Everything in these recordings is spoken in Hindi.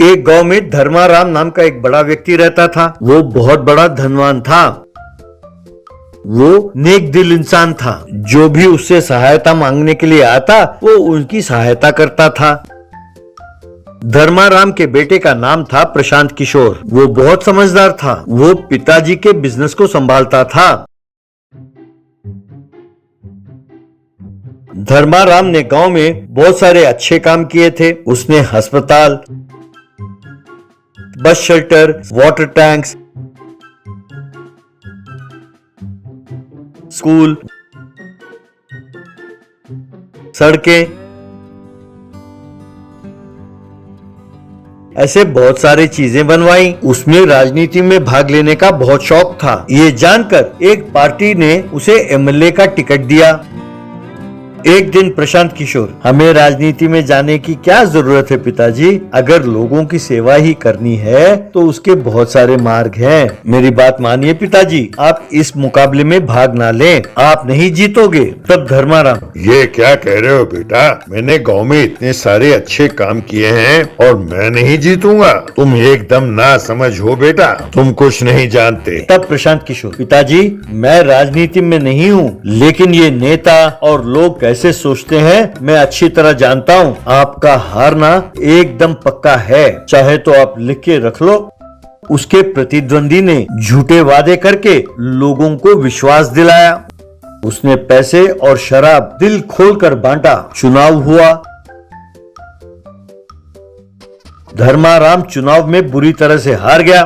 एक गांव में धर्माराम नाम का एक बड़ा व्यक्ति रहता था। वो बहुत बड़ा धनवान था। वो नेक दिल इंसान था। जो भी उससे सहायता मांगने के लिए आता वो उनकी सहायता करता था। धर्माराम के बेटे का नाम था प्रशांत किशोर। वो बहुत समझदार था। वो पिताजी के बिजनेस को संभालता था। धर्माराम ने गांव में बहुत सारे अच्छे काम किए थे। उसने अस्पताल, bus shelter, water tanks, school, सड़कें, ऐसे बहुत सारी चीजें बनवाई। उसमें राजनीति में भाग लेने का बहुत शौक था। ये जानकर एक पार्टी ने उसे एमएलए का टिकट दिया। एक दिन प्रशांत किशोर, हमें राजनीति में जाने की क्या जरूरत है पिताजी? अगर लोगों की सेवा ही करनी है तो उसके बहुत सारे मार्ग हैं। मेरी बात मानिए पिताजी, आप इस मुकाबले में भाग ना लें, आप नहीं जीतोगे। तब धर्माराम, ये क्या कह रहे हो बेटा? मैंने गांव में इतने सारे अच्छे काम किए हैं और मैं नहीं जीतूंगा? तुम एकदम ना समझ हो बेटा, तुम कुछ नहीं जानते। तब प्रशांत किशोर, पिताजी मैं राजनीति में नहीं हूँ, लेकिन ये नेता और लोग कैसे सोचते हैं मैं अच्छी तरह जानता हूँ। आपका हारना एकदम पक्का है, चाहे तो आप लिख के रख लो। उसके प्रतिद्वंदी ने झूठे वादे करके लोगों को विश्वास दिलाया। उसने पैसे और शराब दिल खोलकर बांटा। चुनाव हुआ। धर्माराम चुनाव में बुरी तरह से हार गया।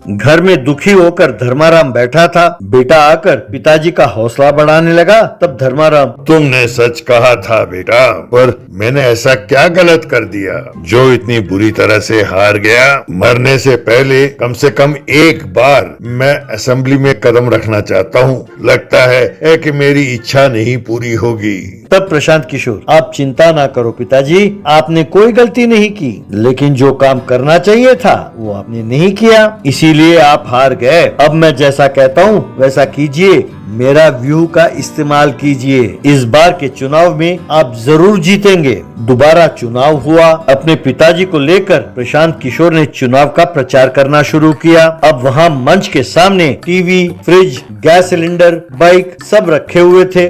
घर में दुखी होकर धर्माराम बैठा था। बेटा आकर पिताजी का हौसला बढ़ाने लगा। तब धर्माराम, तुमने सच कहा था बेटा, पर मैंने ऐसा क्या गलत कर दिया जो इतनी बुरी तरह से हार गया? मरने से पहले कम से कम एक बार मैं असेंबली में कदम रखना चाहता हूँ। लगता है कि मेरी इच्छा नहीं पूरी होगी। तब प्रशांत किशोर, आप चिंता ना करो पिताजी, आपने कोई गलती नहीं की, लेकिन जो काम करना चाहिए था वो आपने नहीं किया, इसीलिए आप हार गए। अब मैं जैसा कहता हूँ वैसा कीजिए, मेरा व्यू का इस्तेमाल कीजिए। इस बार के चुनाव में आप जरूर जीतेंगे। दोबारा चुनाव हुआ। अपने पिताजी को लेकर प्रशांत किशोर ने चुनाव का प्रचार करना शुरू किया। अब वहाँ मंच के सामने TV, fridge, gas cylinder, bike सब रखे हुए थे।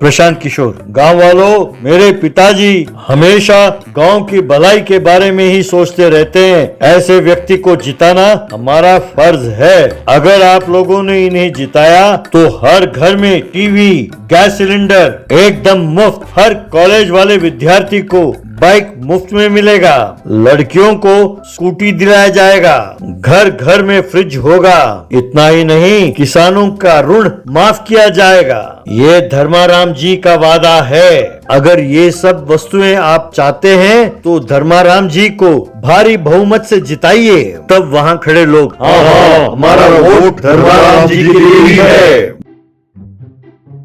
प्रशांत किशोर, गांव वालों, मेरे पिताजी हमेशा गांव की भलाई के बारे में ही सोचते रहते हैं। ऐसे व्यक्ति को जिताना हमारा फर्ज है। अगर आप लोगों ने इन्हें जिताया तो हर घर में टीवी, गैस सिलेंडर एकदम मुफ्त, हर कॉलेज वाले विद्यार्थी को बाइक मुफ्त में मिलेगा, लड़कियों को स्कूटी दिलाया जाएगा, घर घर में फ्रिज होगा। इतना ही नहीं, किसानों का ऋण माफ किया जाएगा। ये धर्माराम जी का वादा है। अगर ये सब वस्तुएं आप चाहते हैं तो धर्माराम जी को भारी बहुमत से जिताइए। तब वहाँ खड़े लोग, हाँ, हमारा वोट धर्माराम जी के लिए ही है।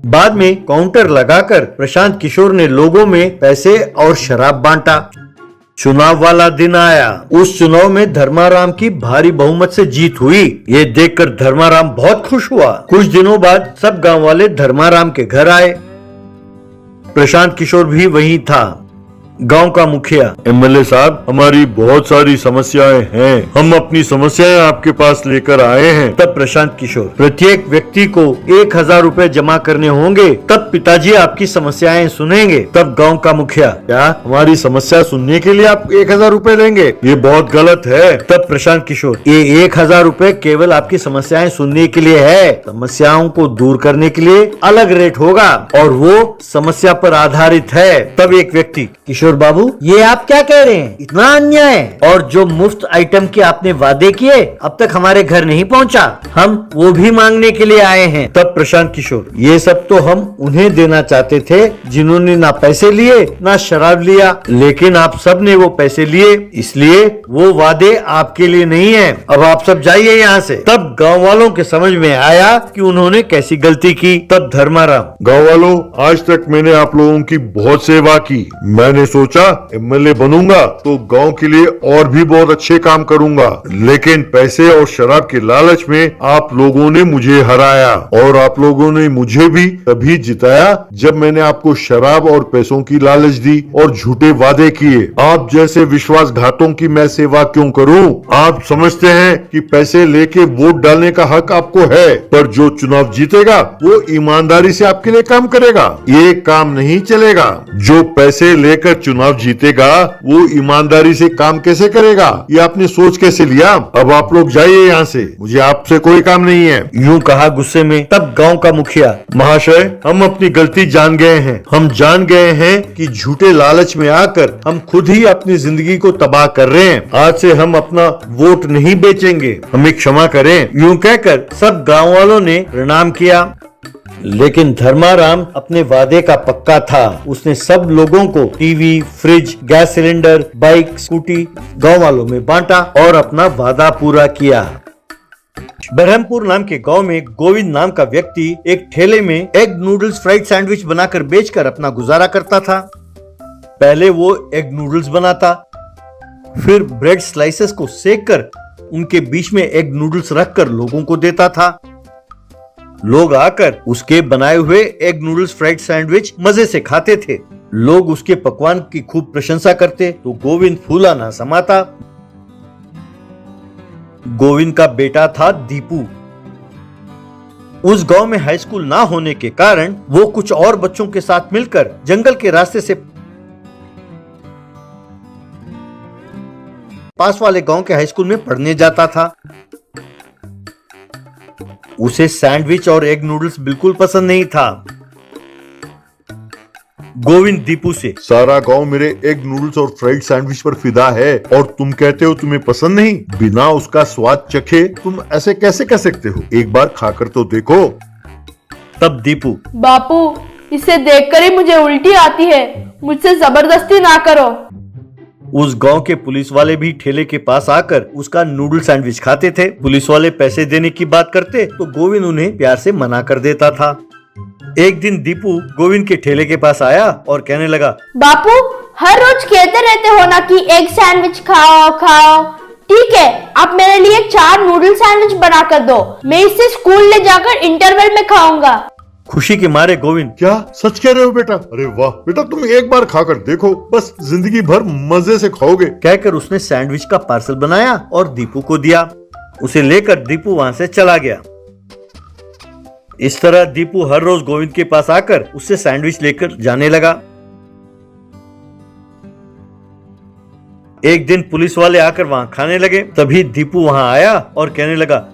बाद में काउंटर लगाकर प्रशांत किशोर ने लोगों में पैसे और शराब बांटा। चुनाव वाला दिन आया। उस चुनाव में धर्माराम की भारी बहुमत से जीत हुई। ये देखकर धर्माराम बहुत खुश हुआ। कुछ दिनों बाद सब गांव वाले धर्माराम के घर आए। प्रशांत किशोर भी वहीं था। गांव का मुखिया, एमएलए साहब, हमारी बहुत सारी समस्याएं हैं, हम अपनी समस्याएं आपके पास लेकर आए हैं। तब प्रशांत किशोर, प्रत्येक व्यक्ति को 1000 रुपए जमा करने होंगे, तब पिताजी आपकी समस्याएं सुनेंगे। तब गांव का मुखिया, क्या हमारी समस्या सुनने के लिए आप 1000 रुपए लेंगे? ये बहुत गलत है। तब प्रशांत किशोर, ये 1000 रुपए केवल आपकी समस्याएं सुनने के लिए है। समस्याओं को दूर करने के लिए अलग रेट होगा और वो समस्या पर आधारित है। तब एक व्यक्ति, किशोर बाबू, ये आप क्या कह रहे हैं? इतना अन्याय है। और जो मुफ्त आइटम के आपने वादे किए अब तक हमारे घर नहीं पहुंचा, हम वो भी मांगने के लिए आए हैं। तब प्रशांत किशोर, ये सब तो हम उन्हें देना चाहते थे जिन्होंने ना पैसे लिए ना शराब लिया, लेकिन आप सब ने वो पैसे लिए, इसलिए वो वादे आपके लिए नहीं है। अब आप सब जाइए यहाँ से। तब गाँव वालों के समझ में आया कि उन्होंने कैसी गलती की। तब धर्माराम, गाँव वालों, आज तक मैंने आप लोगों की बहुत सेवा की। मैंने सोचा एमएलए बनूंगा तो गांव के लिए और भी बहुत अच्छे काम करूंगा, लेकिन पैसे और शराब के लालच में आप लोगों ने मुझे हराया और आप लोगों ने मुझे भी तभी जिताया जब मैंने आपको शराब और पैसों की लालच दी और झूठे वादे किए। आप जैसे विश्वासघातों की मैं सेवा क्यों करूं? आप समझते हैं कि पैसे लेके वोट डालने का हक आपको है, पर जो चुनाव जीतेगा वो ईमानदारी से आपके लिए काम करेगा। ये काम नहीं चलेगा। जो पैसे लेकर चुनाव जीतेगा वो ईमानदारी से काम कैसे करेगा? ये आपने सोच कैसे लिया? अब आप लोग जाइए यहाँ से, मुझे आपसे कोई काम नहीं है। यूं कहा गुस्से में। तब गांव का मुखिया, महाशय हम अपनी गलती जान गए हैं। हम जान गए हैं कि झूठे लालच में आकर हम खुद ही अपनी जिंदगी को तबाह कर रहे हैं। आज से हम अपना वोट नहीं बेचेंगे, हमें क्षमा करें। यूं कहकर सब गांव वालों ने प्रणाम किया। लेकिन धर्माराम अपने वादे का पक्का था। उसने सब लोगों को TV, fridge, gas cylinder, bike, scooty गांव वालों में बांटा और अपना वादा पूरा किया। बरहमपुर नाम के गांव में गोविंद नाम का व्यक्ति एक ठेले में एग नूडल्स फ्राइड सैंडविच बनाकर बेचकर अपना गुजारा करता था। पहले वो एग नूडल्स बनाता, फिर ब्रेड स्लाइसेस को सेककर उनके बीच में एग नूडल्स रखकर लोगों को देता था। लोग आकर उसके बनाए हुए एग नूडल्स फ्राइड सैंडविच मजे से खाते थे। लोग उसके पकवान की खूब प्रशंसा करते तो गोविंद फूला ना समाता। गोविंद का बेटा था दीपू। उस गांव में हाई स्कूल ना होने के कारण वो कुछ और बच्चों के साथ मिलकर जंगल के रास्ते से पास वाले गांव के हाई स्कूल में पढ़ने जाता था। उसे सैंडविच और एग नूडल्स बिल्कुल पसंद नहीं था। गोविंद दीपू से, सारा गांव मेरे एग नूडल्स और फ्राइड सैंडविच पर फिदा है और तुम कहते हो तुम्हें पसंद नहीं? बिना उसका स्वाद चखे तुम ऐसे कैसे कह सकते हो? एक बार खाकर तो देखो। तब दीपू, बापू इसे देखकर ही मुझे उल्टी आती है, मुझसे जबरदस्ती ना करो। उस गांव के पुलिस वाले भी ठेले के पास आकर उसका नूडल सैंडविच खाते थे। पुलिस वाले पैसे देने की बात करते तो गोविंद उन्हें प्यार से मना कर देता था। एक दिन दीपू गोविंद के ठेले के पास आया और कहने लगा, बापू हर रोज कहते रहते हो ना कि एग सैंडविच खाओ खाओ। ठीक है, आप मेरे लिए 4 नूडल सैंडविच बना कर दो, मैं इसे स्कूल ले जाकर इंटरवल में खाऊंगा। खुशी के मारे गोविंद, क्या सच कह रहे हो बेटा? अरे वाह बेटा, तुम एक बार खाकर देखो, बस जिंदगी भर मजे से खाओगे। कहकर उसने सैंडविच का पार्सल बनाया और दीपू को दिया। उसे लेकर दीपू वहां से चला गया। इस तरह दीपू हर रोज गोविंद के पास आकर उससे सैंडविच लेकर जाने लगा। एक दिन पुलिस वाले आकर वहां खाने लगे। तभी दीपू वहां आया और कहने लगा,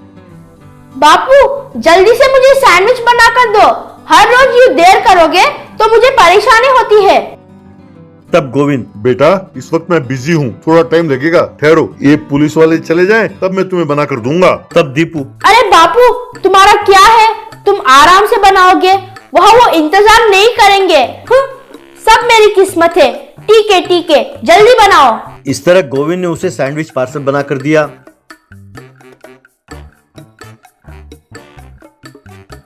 बापू जल्दी से मुझे सैंडविच बना कर दो, हर रोज यूं देर करोगे तो मुझे परेशानी होती है। तब गोविंद, बेटा इस वक्त मैं बिजी हूँ, थोड़ा टाइम लगेगा, ठहरो, ये पुलिस वाले चले जाएं तब मैं तुम्हें बना कर दूंगा। तब दीपू, अरे बापू तुम्हारा क्या है, तुम आराम से बनाओगे, वहाँ वो इंतजार नहीं करेंगे। सब मेरी किस्मत है। ठीक है जल्दी बनाओ। इस तरह गोविंद ने उसे सैंडविच पार्सल बना कर दिया।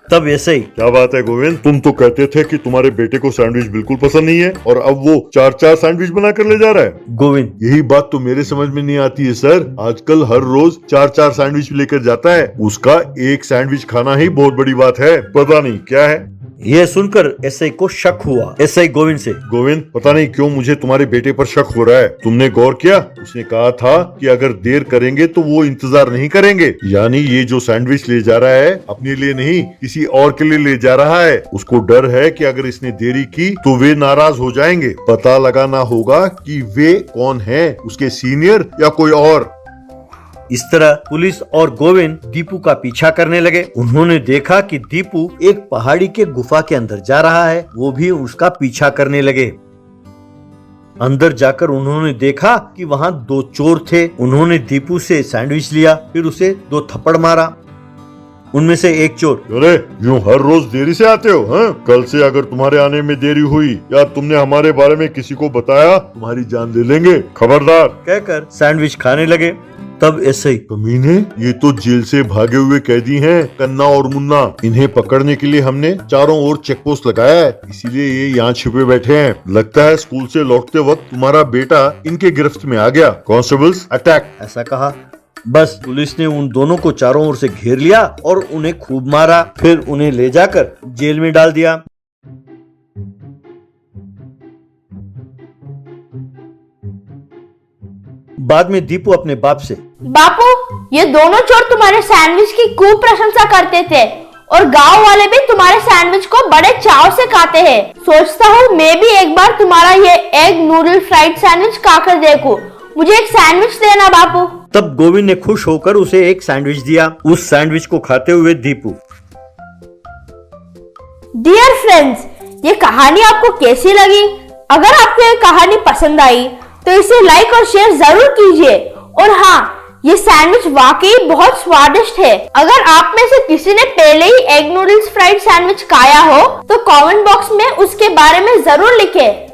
तब ऐसे ही, क्या बात है गोविंद, तुम तो कहते थे कि तुम्हारे बेटे को सैंडविच बिल्कुल पसंद नहीं है और अब वो 4-4 सैंडविच बना कर ले जा रहा है। गोविंद, यही बात तो मेरे समझ में नहीं आती है सर। आजकल हर रोज 4-4 सैंडविच लेकर जाता है, उसका एक सैंडविच खाना ही बहुत बड़ी बात है, पता नहीं क्या है। यह सुनकर एसआई को शक हुआ। एसआई गोविंद से, गोविंद पता नहीं क्यों मुझे तुम्हारे बेटे पर शक हो रहा है, तुमने गौर किया? उसने कहा था कि अगर देर करेंगे तो वो इंतजार नहीं करेंगे, यानी ये जो सैंडविच ले जा रहा है अपने लिए नहीं किसी और के लिए ले जा रहा है। उसको डर है कि अगर इसने देरी की तो वे नाराज हो जाएंगे। पता लगाना होगा कि वे कौन है, उसके सीनियर या कोई और। इस तरह पुलिस और गोविंद दीपू का पीछा करने लगे। उन्होंने देखा कि दीपू एक पहाड़ी के गुफा के अंदर जा रहा है। वो भी उसका पीछा करने लगे। अंदर जाकर उन्होंने देखा कि वहाँ 2 चोर थे। उन्होंने दीपू से सैंडविच लिया, फिर उसे 2 थप्पड़ मारा। उनमें से एक चोर, अरे यूं हर रोज देरी से आते हो? हाँ? कल से अगर तुम्हारे आने में देरी हुई या तुमने हमारे बारे में किसी को बताया तुम्हारी जान ले लेंगे, खबरदार। कहकर सैंडविच खाने लगे। तब ऐसे ही कमीने, ये तो जेल से भागे हुए कैदी हैं, कन्ना और मुन्ना। इन्हें पकड़ने के लिए हमने चारों ओर चेक पोस्ट लगाया है, इसीलिए ये यहाँ छिपे बैठे हैं। लगता है स्कूल से लौटते वक्त तुम्हारा बेटा इनके गिरफ्त में आ गया। Constables attack. ऐसा कहा। बस पुलिस ने उन दोनों को चारों ओर से घेर लिया और उन्हें खूब मारा, फिर उन्हें ले जाकर जेल में डाल दिया। बाद में दीपू अपने बाप से, बापू, ये दोनों चोर तुम्हारे सैंडविच की खूब प्रशंसा करते थे और गांव वाले भी तुम्हारे सैंडविच को बड़े चाव से खाते हैं। सोचता हूँ मैं भी एक बार तुम्हारा ये एग नूडल फ्राइड सैंडविच खाकर देखूं। मुझे एक सैंडविच देना बापू। तब गोविंद ने खुश होकर उसे एक सैंडविच दिया। उस सैंडविच को खाते हुए दीपू, डियर फ्रेंड्स, ये कहानी आपको कैसी लगी? अगर आपको ये कहानी पसंद आई तो इसे लाइक और शेयर जरूर कीजिए। और हाँ, ये सैंडविच वाकई बहुत स्वादिष्ट है। अगर आप में से किसी ने पहले ही एग नूडल्स फ्राइड सैंडविच खाया हो तो कमेंट बॉक्स में उसके बारे में जरूर लिखें।